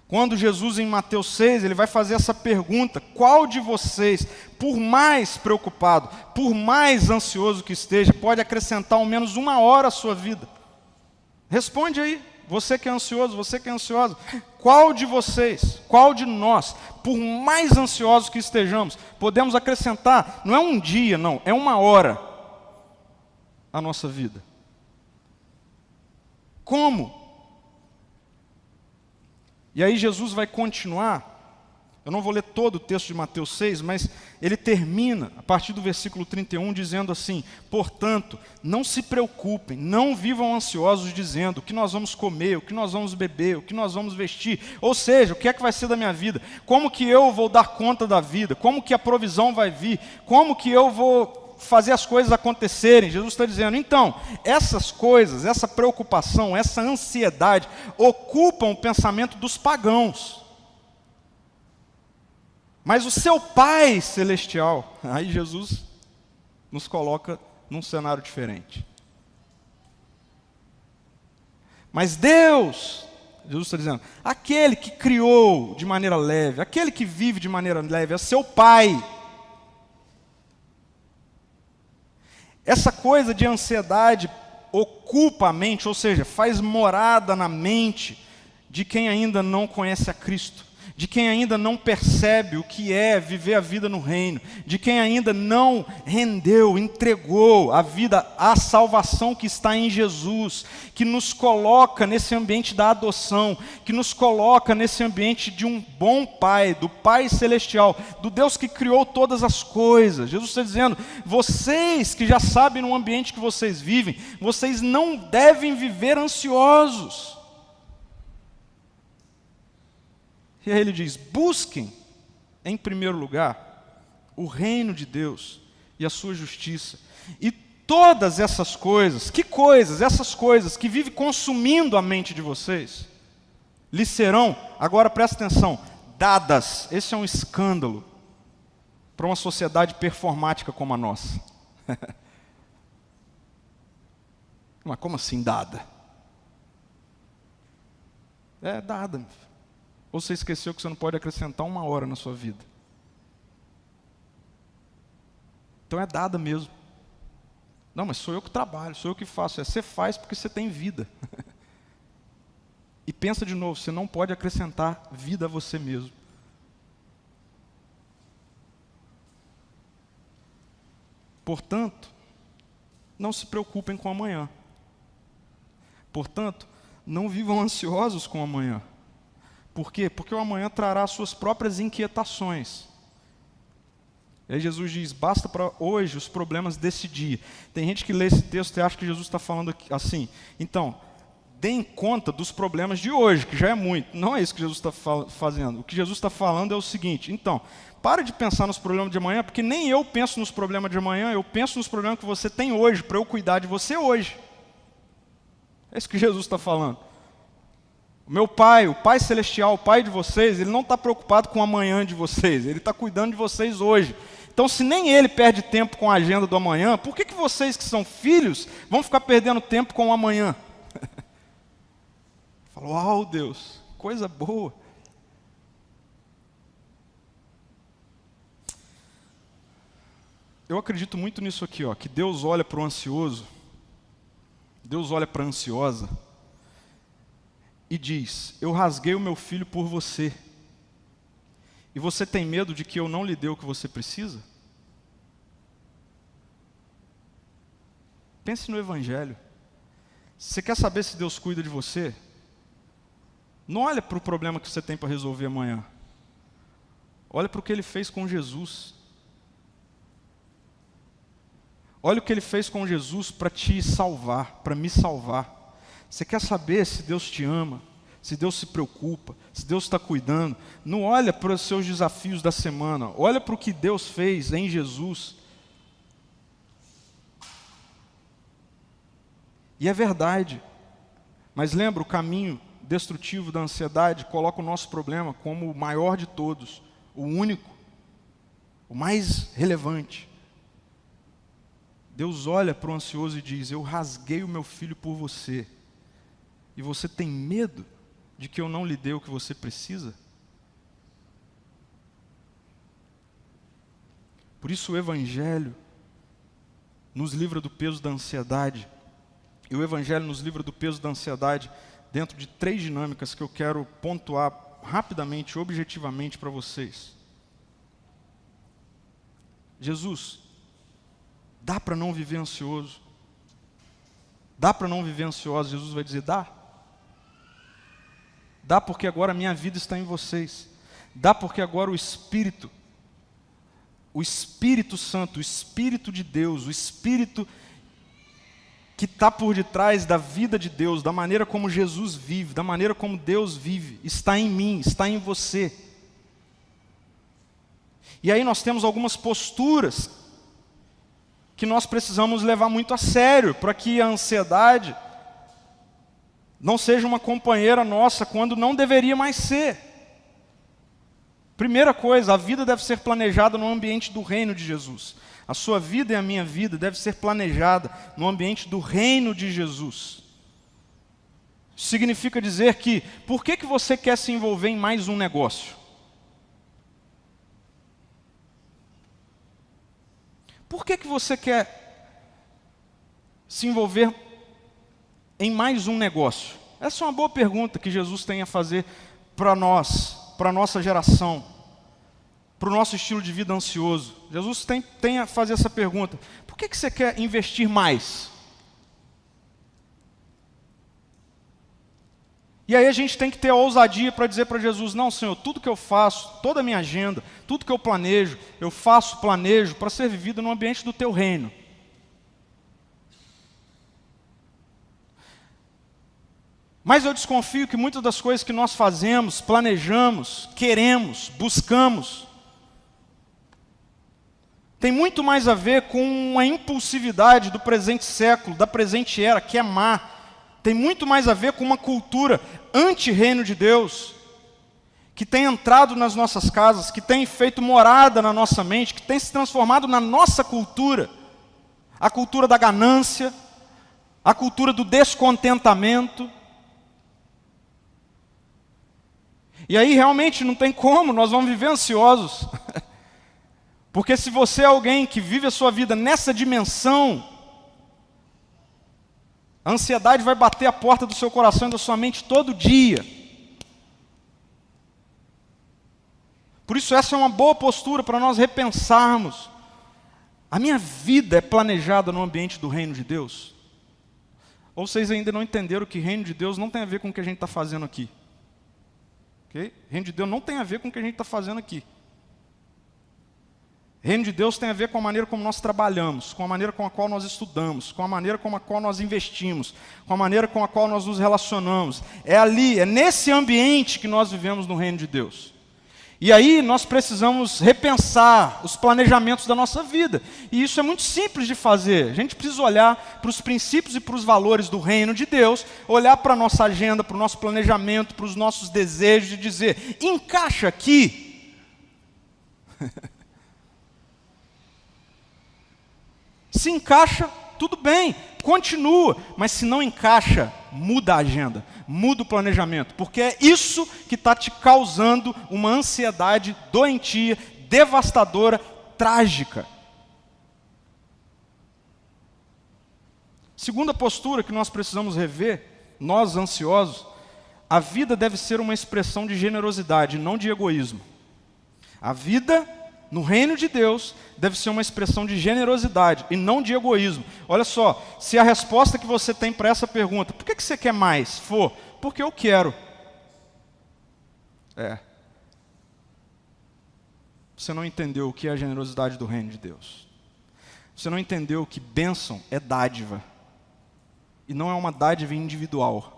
S1: Quando Jesus, em Mateus 6, ele vai fazer essa pergunta: qual de vocês, por mais preocupado, por mais ansioso que esteja, pode acrescentar ao menos 1 hora à sua vida? Responde aí, você que é ansioso, você que é ansiosa. Qual de vocês, qual de nós, por mais ansiosos que estejamos, podemos acrescentar, não é um dia, não, é 1 hora à nossa vida? Como? E aí Jesus vai continuar. Eu não vou ler todo o texto de Mateus 6, mas ele termina, a partir do versículo 31, dizendo assim: portanto, não se preocupem, não vivam ansiosos dizendo o que nós vamos comer, o que nós vamos beber, o que nós vamos vestir, ou seja, o que é que vai ser da minha vida, como que eu vou dar conta da vida, como que a provisão vai vir, como que eu vou fazer as coisas acontecerem. Jesus está dizendo: então, essas coisas, essa preocupação, essa ansiedade, ocupam o pensamento dos pagãos. Mas o seu Pai Celestial, aí Jesus nos coloca num cenário diferente. Mas Deus, Jesus está dizendo, aquele que criou de maneira leve, aquele que vive de maneira leve, é seu Pai. Essa coisa de ansiedade ocupa a mente, ou seja, faz morada na mente de quem ainda não conhece a Cristo, de quem ainda não percebe o que é viver a vida no reino, de quem ainda não rendeu, entregou a vida à salvação que está em Jesus, que nos coloca nesse ambiente da adoção, que nos coloca nesse ambiente de um bom Pai, do Pai Celestial, do Deus que criou todas as coisas. Jesus está dizendo: vocês que já sabem no ambiente que vocês vivem, vocês não devem viver ansiosos. E aí ele diz: busquem, em primeiro lugar, o reino de Deus e a sua justiça. E todas essas coisas, que coisas? Essas coisas que vivem consumindo a mente de vocês, lhes serão, agora presta atenção, dadas. Esse é um escândalo para uma sociedade performática como a nossa. Mas como assim dada? É dada. Ou você esqueceu que você não pode acrescentar 1 hora na sua vida? Então é dada mesmo. Não, mas sou eu que trabalho, sou eu que faço. Você faz porque você tem vida. E pensa de novo, você não pode acrescentar vida a você mesmo. Portanto, não se preocupem com amanhã. Portanto, não vivam ansiosos com amanhã. Por quê? Porque o amanhã trará as suas próprias inquietações. E aí Jesus diz: basta para hoje os problemas desse dia. Tem gente que lê esse texto e acha que Jesus está falando assim: então, deem conta dos problemas de hoje, que já é muito. Não é isso que Jesus está fazendo. O que Jesus está falando é o seguinte: então, pare de pensar nos problemas de amanhã, porque nem eu penso nos problemas de amanhã, eu penso nos problemas que você tem hoje, para eu cuidar de você hoje. É isso que Jesus está falando. O meu Pai, o Pai Celestial, o Pai de vocês, Ele não está preocupado com o amanhã de vocês, Ele está cuidando de vocês hoje. Então, se nem Ele perde tempo com a agenda do amanhã, por que vocês que são filhos vão ficar perdendo tempo com o amanhã? Falou: uau, Deus, coisa boa. Eu acredito muito nisso aqui, ó, que Deus olha para o ansioso, Deus olha para a ansiosa, e diz: eu rasguei o meu filho por você, e você tem medo de que eu não lhe dê o que você precisa? Pense no Evangelho. Você quer saber se Deus cuida de você? Não olha para o problema que você tem para resolver amanhã. Olha para o que Ele fez com Jesus. Olha o que Ele fez com Jesus para te salvar, para me salvar. Você quer saber se Deus te ama, se Deus se preocupa, se Deus está cuidando? Não olha para os seus desafios da semana, olha para o que Deus fez em Jesus. E é verdade. Mas lembra, o caminho destrutivo da ansiedade coloca o nosso problema como o maior de todos, o único, o mais relevante. Deus olha para o ansioso e diz: eu rasguei o meu filho por você, e você tem medo de que eu não lhe dê o que você precisa? Por isso o Evangelho nos livra do peso da ansiedade. E o Evangelho nos livra do peso da ansiedade dentro de 3 dinâmicas que eu quero pontuar rapidamente, objetivamente para vocês. Jesus, dá para não viver ansioso? Dá para não viver ansioso? Jesus vai dizer: dá. Dá porque agora a minha vida está em vocês. Dá porque agora o Espírito Santo, o Espírito de Deus, o Espírito que está por detrás da vida de Deus, da maneira como Jesus vive, da maneira como Deus vive, está em mim, está em você. E aí nós temos algumas posturas que nós precisamos levar muito a sério, para que a ansiedade não seja uma companheira nossa quando não deveria mais ser. Primeira coisa, a vida deve ser planejada no ambiente do reino de Jesus. A sua vida e a minha vida deve ser planejada no ambiente do reino de Jesus. Isso significa dizer que, por que você quer se envolver em mais um negócio? Por que você quer se envolver em mais um negócio? Essa é uma boa pergunta que Jesus tem a fazer para nós, para a nossa geração, para o nosso estilo de vida ansioso. Jesus tem a fazer essa pergunta: por que você quer investir mais? E aí a gente tem que ter a ousadia para dizer para Jesus: não, Senhor, tudo que eu faço, toda a minha agenda, tudo que eu planejo para ser vivido no ambiente do Teu reino. Mas eu desconfio que muitas das coisas que nós fazemos, planejamos, queremos, buscamos, tem muito mais a ver com a impulsividade do presente século, da presente era, que é má. Tem muito mais a ver com uma cultura anti-reino de Deus, que tem entrado nas nossas casas, que tem feito morada na nossa mente, que tem se transformado na nossa cultura. A cultura da ganância, a cultura do descontentamento. E aí realmente não tem como, nós vamos viver ansiosos. Porque se você é alguém que vive a sua vida nessa dimensão, a ansiedade vai bater a porta do seu coração e da sua mente todo dia. Por isso essa é uma boa postura para nós repensarmos. A minha vida é planejada no ambiente do reino de Deus? Ou vocês ainda não entenderam que reino de Deus não tem a ver com o que a gente está fazendo aqui? Okay? Reino de Deus não tem a ver com o que a gente está fazendo aqui. Reino de Deus tem a ver com a maneira como nós trabalhamos, com a maneira com a qual nós estudamos, com a maneira com a qual nós investimos, com a maneira com a qual nós nos relacionamos. É ali, é nesse ambiente que nós vivemos no reino de Deus. E aí nós precisamos repensar os planejamentos da nossa vida. E isso é muito simples de fazer. A gente precisa olhar para os princípios e para os valores do reino de Deus, olhar para a nossa agenda, para o nosso planejamento, para os nossos desejos e dizer: encaixa aqui. Se encaixa, tudo bem, continua. Mas se não encaixa, muda a agenda, muda o planejamento. Porque é isso que está te causando uma ansiedade doentia, devastadora, trágica. Segunda postura que nós precisamos rever, nós ansiosos: a vida deve ser uma expressão de generosidade, não de egoísmo. A vida no reino de Deus deve ser uma expressão de generosidade e não de egoísmo. Olha só, se a resposta que você tem para essa pergunta, por que você quer mais, for, porque eu quero. Você não entendeu o que é a generosidade do reino de Deus. Você não entendeu que bênção é dádiva. E não é uma dádiva individual.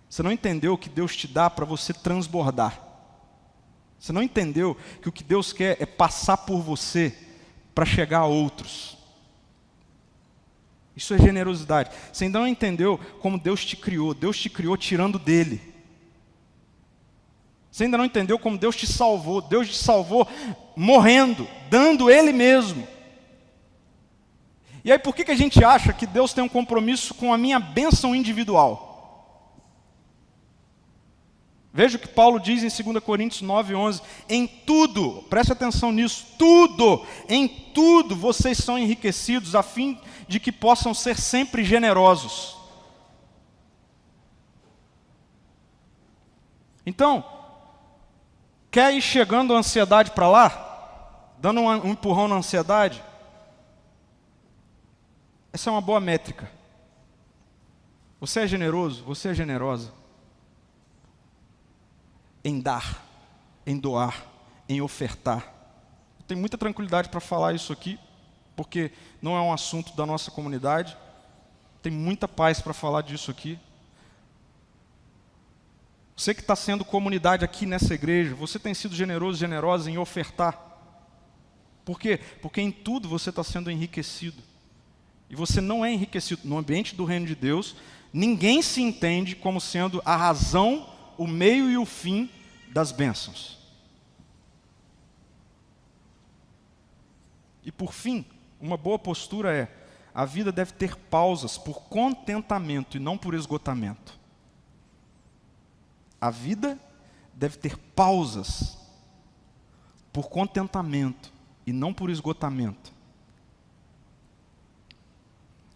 S1: Você não entendeu que Deus te dá para você transbordar. Você não entendeu que o que Deus quer é passar por você para chegar a outros. Isso é generosidade. Você ainda não entendeu como Deus te criou. Deus te criou tirando dele. Você ainda não entendeu como Deus te salvou. Deus te salvou morrendo, dando Ele mesmo. E aí por que a gente acha que Deus tem um compromisso com a minha bênção individual? Veja o que Paulo diz em 2 Coríntios 9:11. Em tudo, preste atenção nisso, em tudo vocês são enriquecidos a fim de que possam ser sempre generosos. Então, quer ir chegando a ansiedade para lá? Dando um empurrão na ansiedade? Essa é uma boa métrica. Você é generoso? Você é generosa? Em dar, em doar, em ofertar. Eu tenho muita tranquilidade para falar isso aqui, porque não é um assunto da nossa comunidade. Tem muita paz para falar disso aqui. Você que está sendo comunidade aqui nessa igreja, você tem sido generoso, generosa em ofertar. Por quê? Porque em tudo você está sendo enriquecido. E você não é enriquecido. No ambiente do reino de Deus, ninguém se entende como sendo a razão, o meio e o fim das bênçãos. E por fim, uma boa postura é: a vida deve ter pausas por contentamento e não por esgotamento. A vida deve ter pausas por contentamento e não por esgotamento.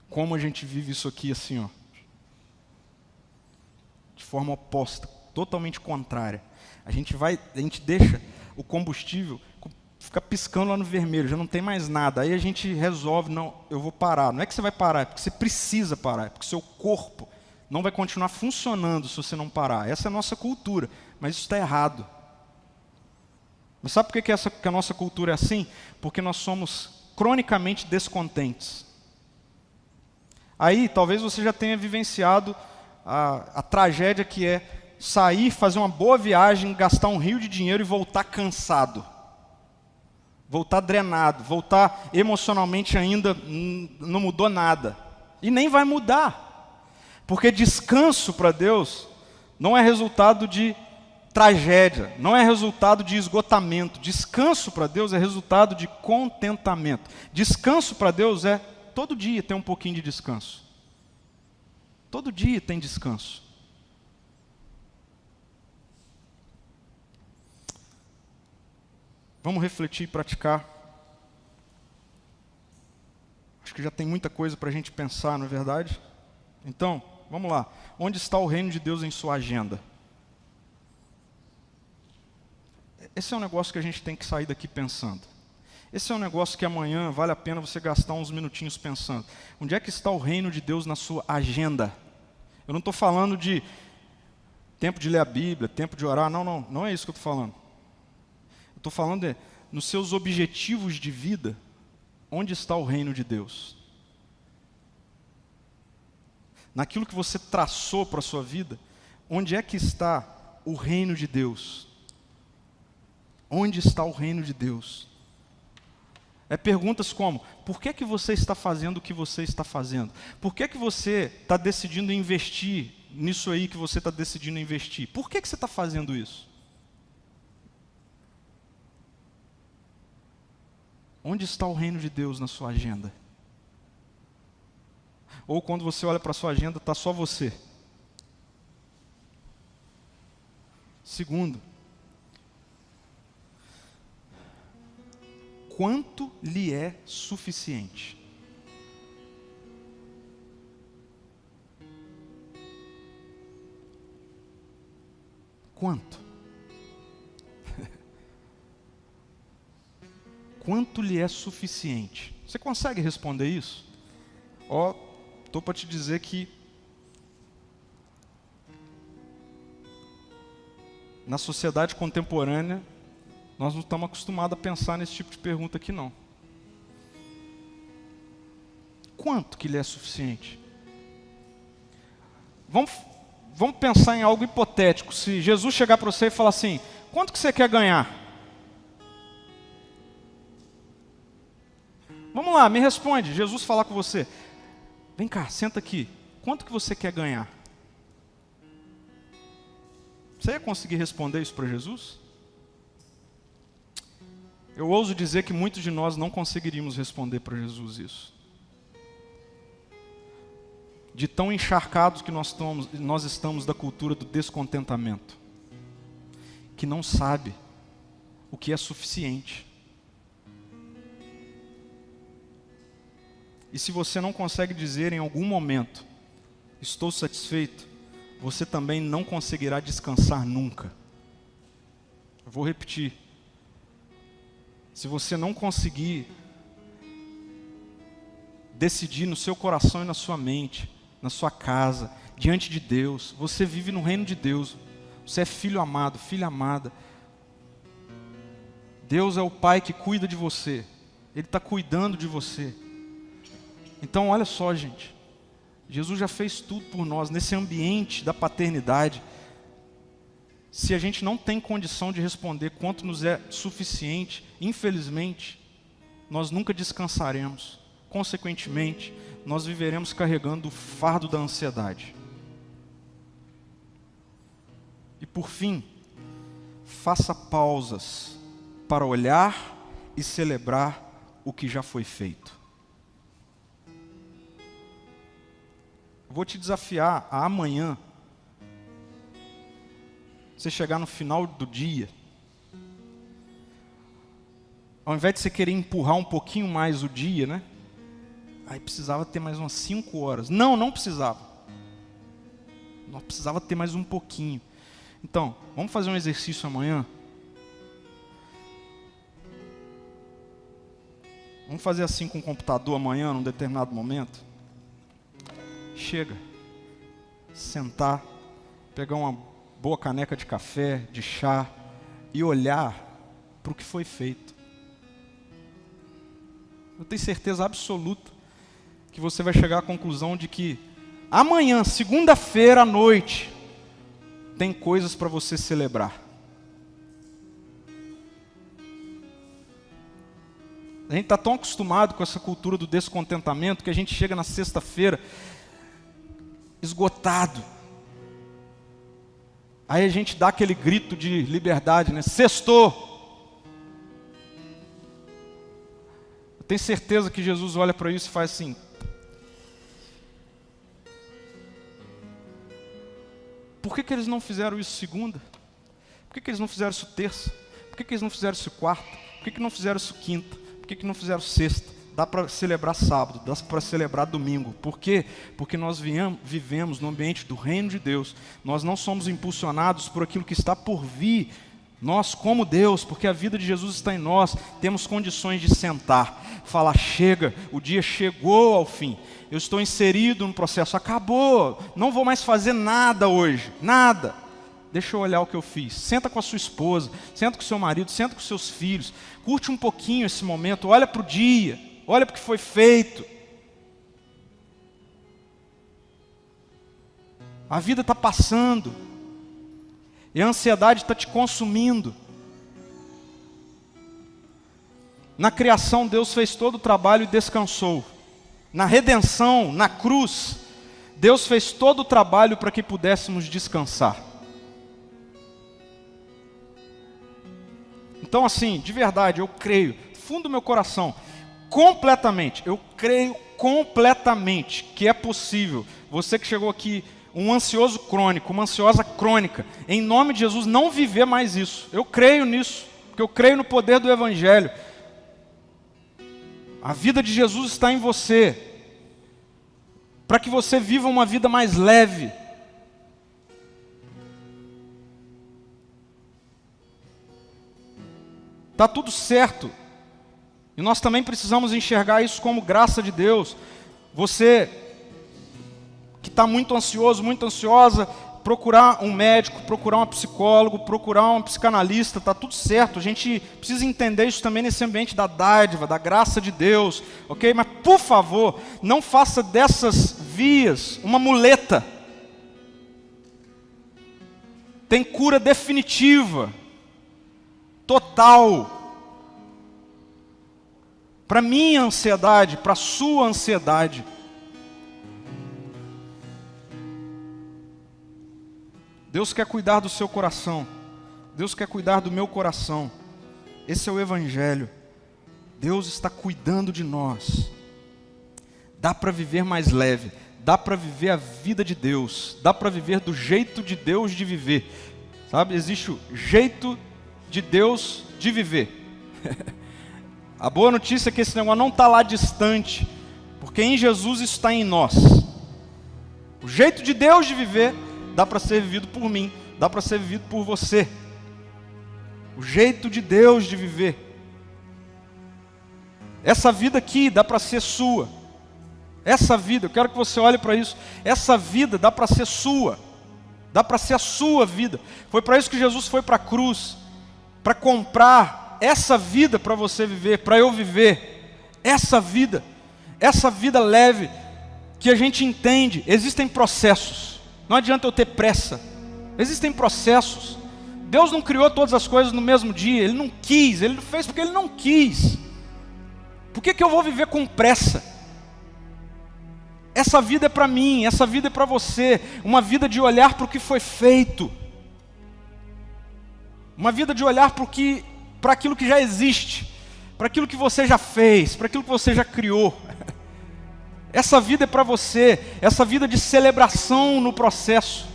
S1: Como a gente vive isso aqui assim, ó, de forma oposta, totalmente contrária. A gente deixa o combustível ficar piscando lá no vermelho, já não tem mais nada. Aí a gente resolve, não, eu vou parar. Não é que você vai parar, é porque você precisa parar, é porque seu corpo não vai continuar funcionando se você não parar. Essa é a nossa cultura, mas isso está errado. Mas sabe por que a nossa cultura é assim? Porque nós somos cronicamente descontentes. Aí, talvez você já tenha vivenciado a tragédia que é sair, fazer uma boa viagem, gastar um rio de dinheiro e voltar cansado. Voltar drenado, voltar emocionalmente ainda não mudou nada. E nem vai mudar. Porque descanso para Deus não é resultado de tragédia, não é resultado de esgotamento. Descanso para Deus é resultado de contentamento. Descanso para Deus é todo dia ter um pouquinho de descanso. Todo dia tem descanso. Vamos refletir e praticar. Acho que já tem muita coisa para a gente pensar, não é verdade? Então, vamos lá. Onde está o reino de Deus em sua agenda? Esse é um negócio que a gente tem que sair daqui pensando. Esse é um negócio que amanhã vale a pena você gastar uns minutinhos pensando. Onde é que está o reino de Deus na sua agenda? Eu não estou falando de tempo de ler a Bíblia, tempo de orar. Não é isso que eu estou falando. Eu estou falando nos seus objetivos de vida, onde está o reino de Deus? Naquilo que você traçou para a sua vida, onde é que está o reino de Deus? Onde está o reino de Deus? É perguntas como: por que você está fazendo o que você está fazendo? Por que você está decidindo investir nisso aí que você está decidindo investir? Por que você está fazendo isso? Onde está o reino de Deus na sua agenda? Ou quando você olha para a sua agenda, está só você. Segundo, quanto lhe é suficiente? Quanto? Quanto lhe é suficiente? Você consegue responder isso? Estou para te dizer que na sociedade contemporânea nós não estamos acostumados a pensar nesse tipo de pergunta aqui não. Quanto que lhe é suficiente? Vamos pensar em algo hipotético. Se Jesus chegar para você e falar assim: quanto que você quer ganhar? Vamos lá, me responde. Jesus falar com você: Vem cá, senta aqui. Quanto que você quer ganhar? Você ia conseguir responder isso para Jesus? Eu ouso dizer que muitos de nós não conseguiríamos responder para Jesus isso. De tão encharcados que nós estamos da cultura do descontentamento, que não sabe o que é suficiente. E se você não consegue dizer em algum momento, estou satisfeito, você também não conseguirá descansar nunca. Eu vou repetir. Se você não conseguir decidir no seu coração e na sua mente, na sua casa, diante de Deus, você vive no reino de Deus. Você é filho amado, filha amada. Deus é o Pai que cuida de você. Ele está cuidando de você. Então olha só, gente. Jesus já fez tudo por nós, nesse ambiente da paternidade. Se a gente não tem condição de responder quanto nos é suficiente, infelizmente, nós nunca descansaremos. Consequentemente, nós viveremos carregando o fardo da ansiedade. E por fim, faça pausas para olhar e celebrar o que já foi feito. Vou te desafiar a amanhã, você chegar no final do dia, ao invés de você querer empurrar um pouquinho mais o dia, né? Aí precisava ter mais umas 5 horas. Não precisava. Nós precisava ter mais um pouquinho. Então, vamos fazer um exercício amanhã? Vamos fazer assim com o computador amanhã, num determinado momento? Chega. Sentar, pegar uma boa caneca de café, de chá, e olhar para o que foi feito. Eu tenho certeza absoluta que você vai chegar à conclusão de que amanhã, segunda-feira à noite, tem coisas para você celebrar. A gente está tão acostumado com essa cultura do descontentamento que a gente chega na sexta-feira esgotado. Aí a gente dá aquele grito de liberdade, né? Sextou! Eu tenho certeza que Jesus olha para isso e faz assim: por que eles não fizeram isso segunda? Por que eles não fizeram isso terça? Por que eles não fizeram isso quarta? Por que não fizeram isso quinta? Por que não fizeram sexta? Dá para celebrar sábado, dá para celebrar domingo. Por quê? Porque nós vivemos no ambiente do reino de Deus. Nós não somos impulsionados por aquilo que está por vir. Nós, como Deus, porque a vida de Jesus está em nós, temos condições de sentar, falar: chega, o dia chegou ao fim. Eu estou inserido no processo, acabou, não vou mais fazer nada hoje, nada. Deixa eu olhar o que eu fiz. Senta com a sua esposa, senta com o seu marido, senta com os seus filhos. Curte um pouquinho esse momento, olha para o dia, olha para o que foi feito. A vida está passando. E a ansiedade está te consumindo. Na criação, Deus fez todo o trabalho e descansou. Na redenção, na cruz, Deus fez todo o trabalho para que pudéssemos descansar. Então, assim, de verdade, eu creio, fundo do meu coração, completamente, eu creio completamente que é possível, você que chegou aqui, um ansioso crônico, uma ansiosa crônica, em nome de Jesus, não viver mais isso. Eu creio nisso, porque eu creio no poder do Evangelho. A vida de Jesus está em você, para que você viva uma vida mais leve. Está tudo certo. E nós também precisamos enxergar isso como graça de Deus. Você que está muito ansioso, muito ansiosa, procurar um médico, procurar um psicólogo, procurar um psicanalista, está tudo certo. A gente precisa entender isso também nesse ambiente da dádiva, da graça de Deus, ok? Mas, por favor, não faça dessas vias uma muleta. Tem cura definitiva, total. Para minha ansiedade, para a sua ansiedade. Deus quer cuidar do seu coração. Deus quer cuidar do meu coração. Esse é o Evangelho. Deus está cuidando de nós. Dá para viver mais leve. Dá para viver a vida de Deus. Dá para viver do jeito de Deus de viver. Sabe, existe o jeito de Deus de viver. A boa notícia é que esse negócio não está lá distante, porque em Jesus isso está em nós. O jeito de Deus de viver dá para ser vivido por mim, dá para ser vivido por você. O jeito de Deus de viver. Essa vida aqui dá para ser sua. Essa vida, eu quero que você olhe para isso. Essa vida dá para ser sua. Dá para ser a sua vida. Foi para isso que Jesus foi para a cruz. Para comprar essa vida para você viver, para eu viver. Essa vida leve, que a gente entende. Existem processos. Não adianta eu ter pressa. Existem processos. Deus não criou todas as coisas no mesmo dia. Ele não quis. Ele fez porque Ele não quis. Por que eu vou viver com pressa? Essa vida é para mim. Essa vida é para você. Uma vida de olhar para o que foi feito. Uma vida de olhar para aquilo que já existe. Para aquilo que você já fez. Para aquilo que você já criou. Essa vida é para você. Essa vida de celebração no processo.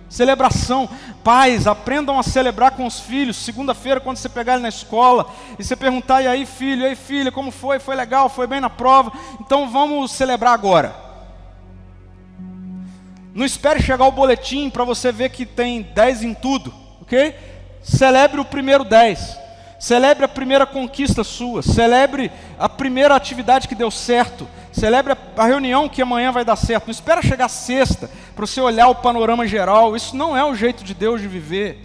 S1: Celebração. Pais, aprendam a celebrar com os filhos. Segunda-feira, quando você pegar ele na escola e você perguntar: e aí filho, e aí filha, como foi? Foi legal? Foi bem na prova? Então vamos celebrar agora. Não espere chegar o boletim para você ver que tem 10 em tudo, ok? Celebre o primeiro 10. Celebre a primeira conquista sua. Celebre a primeira atividade que deu certo. Celebre a reunião que amanhã vai dar certo. Não espera chegar sexta para você olhar o panorama geral. Isso não é o jeito de Deus de viver.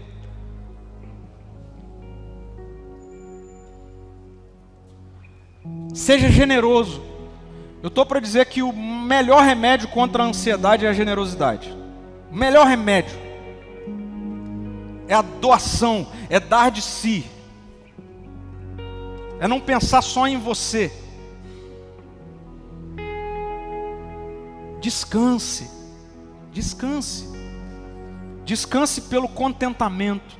S1: Seja generoso. Eu estou para dizer que o melhor remédio contra a ansiedade é a generosidade. O melhor remédio é a doação, é dar de si. É não pensar só em você. Descanse. Descanse. Descanse pelo contentamento.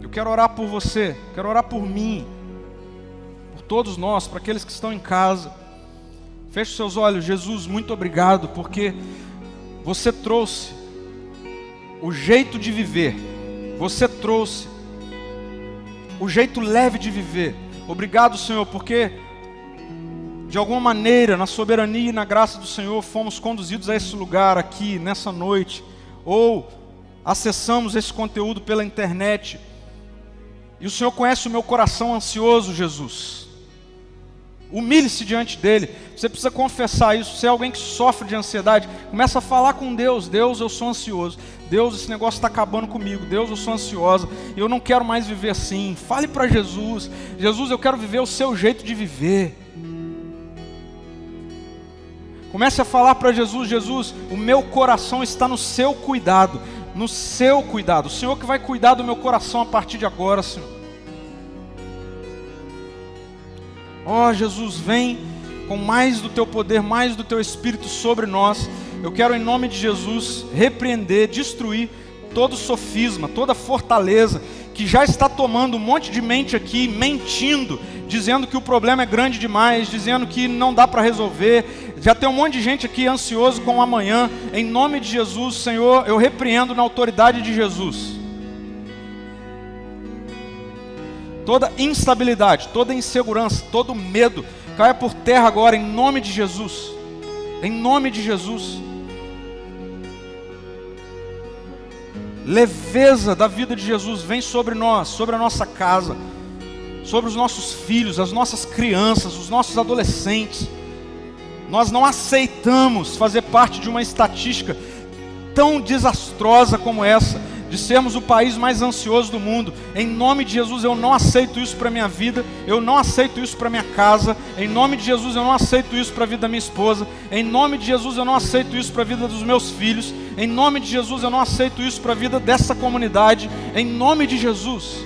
S1: Eu quero orar por você, quero orar por mim, por todos nós, para aqueles que estão em casa. Feche seus olhos. Jesus, muito obrigado, porque você trouxe o jeito de viver. Você trouxe o jeito leve de viver. Obrigado, Senhor, porque de alguma maneira, na soberania e na graça do Senhor, fomos conduzidos a esse lugar aqui, nessa noite, ou acessamos esse conteúdo pela internet, e o Senhor conhece o meu coração ansioso, Jesus. Humilhe-se diante dEle. Você precisa confessar isso. Se é alguém que sofre de ansiedade, começa a falar com Deus. Deus, eu sou ansioso. Deus, esse negócio está acabando comigo. Deus, eu sou ansiosa. Eu não quero mais viver assim. Fale para Jesus. Jesus, eu quero viver o seu jeito de viver. Comece a falar para Jesus: Jesus, o meu coração está no seu cuidado. No seu cuidado. O Senhor que vai cuidar do meu coração a partir de agora, Senhor. Ó Jesus, vem com mais do teu poder, mais do teu Espírito sobre nós. Eu quero, em nome de Jesus, repreender, destruir todo sofisma, toda fortaleza que já está tomando um monte de mente aqui, mentindo, dizendo que o problema é grande demais, dizendo que não dá para resolver. Já tem um monte de gente aqui ansioso com o amanhã. Em nome de Jesus, Senhor, eu repreendo na autoridade de Jesus toda instabilidade, toda insegurança, todo medo, caia por terra agora, em nome de Jesus. Em nome de Jesus. Leveza da vida de Jesus vem sobre nós, sobre a nossa casa, sobre os nossos filhos, as nossas crianças, os nossos adolescentes. Nós não aceitamos fazer parte de uma estatística tão desastrosa como essa, de sermos o país mais ansioso do mundo. Em nome de Jesus, eu não aceito isso para a minha vida, eu não aceito isso para a minha casa. Em nome de Jesus, eu não aceito isso para a vida da minha esposa. Em nome de Jesus, eu não aceito isso para a vida dos meus filhos. Em nome de Jesus, eu não aceito isso para a vida dessa comunidade. Em nome de Jesus.